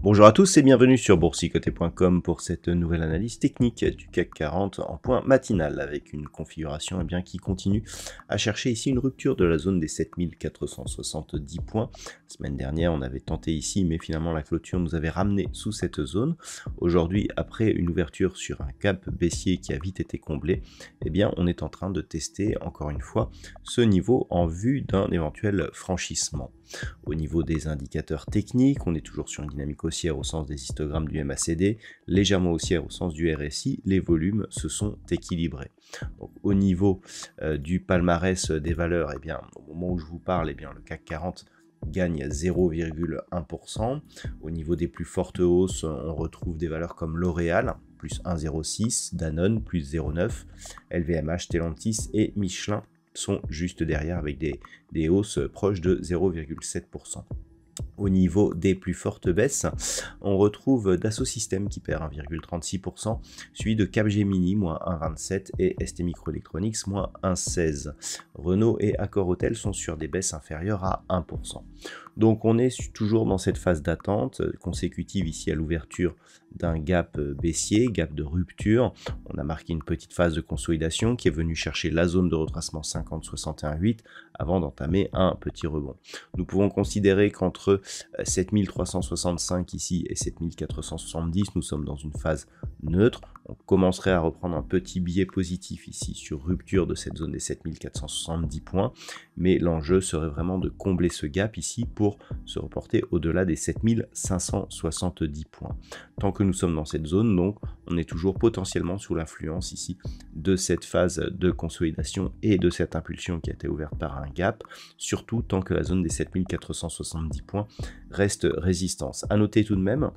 Bonjour à tous et bienvenue sur boursicoté.com pour cette nouvelle analyse technique du CAC 40 en point matinal avec une configuration qui continue à chercher ici une rupture de la zone des 7470 points. La semaine dernière on avait tenté ici mais finalement la clôture nous avait ramené sous cette zone. Aujourd'hui après une ouverture sur un gap baissier qui a vite été comblé, on est en train de tester encore une fois ce niveau en vue d'un éventuel franchissement. Au niveau des indicateurs techniques, on est toujours sur une dynamique haussière au sens des histogrammes du MACD, légèrement haussière au sens du RSI, les volumes se sont équilibrés. Donc, au niveau du palmarès des valeurs, au moment où je vous parle, le CAC 40 gagne 0,1%. Au niveau des plus fortes hausses, on retrouve des valeurs comme L'Oréal, plus 1,06, Danone, plus 0,9, LVMH, Stellantis et Michelin sont juste derrière avec des hausses proches de 0,7%. Au niveau des plus fortes baisses, on retrouve Dassault Systèmes qui perd 1,36%, suivi de Capgemini, moins 1,27% et ST Microelectronics, moins 1,16%. Renault et Accor Hôtel sont sur des baisses inférieures à 1%. Donc on est toujours dans cette phase d'attente consécutive ici à l'ouverture d'un gap baissier, gap de rupture. On a marqué une petite phase de consolidation qui est venue chercher la zone de retracement 50-61,8 avant d'entamer un petit rebond. Nous pouvons considérer qu'entre 7365 ici et 7470, nous sommes dans une phase neutre. On commencerait à reprendre un petit biais positif ici sur rupture de cette zone des 7470 points, mais l'enjeu serait vraiment de combler ce gap ici pour se reporter au-delà des 7570 points. Tant que nous sommes dans cette zone, donc, on est toujours potentiellement sous l'influence ici de cette phase de consolidation et de cette impulsion qui a été ouverte par un gap, surtout tant que la zone des 7470 points reste résistance. À noter tout de même,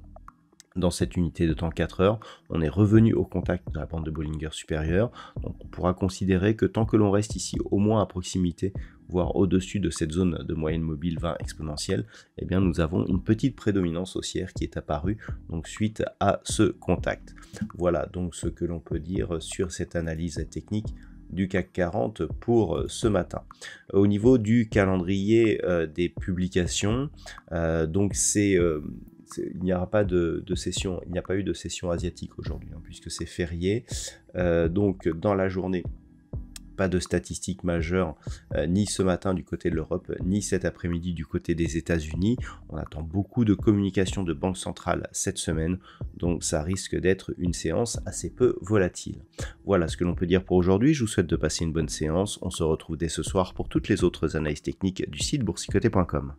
dans cette unité de temps 4 heures, on est revenu au contact de la bande de Bollinger supérieure, donc on pourra considérer que tant que l'on reste ici au moins à proximité, voire au-dessus de cette zone de moyenne mobile 20 exponentielle, nous avons une petite prédominance haussière qui est apparue donc suite à ce contact. Voilà donc ce que l'on peut dire sur cette analyse technique du CAC 40 pour ce matin. Au niveau du calendrier des publications, il n'y aura pas de session, il n'y a pas eu de session asiatique aujourd'hui, puisque c'est férié. Donc dans la journée, pas de statistiques majeures, ni ce matin du côté de l'Europe, ni cet après-midi du côté des États-Unis. On attend beaucoup de communication de banque centrale cette semaine, donc ça risque d'être une séance assez peu volatile. Voilà ce que l'on peut dire pour aujourd'hui. Je vous souhaite de passer une bonne séance. On se retrouve dès ce soir pour toutes les autres analyses techniques du site boursicoté.com.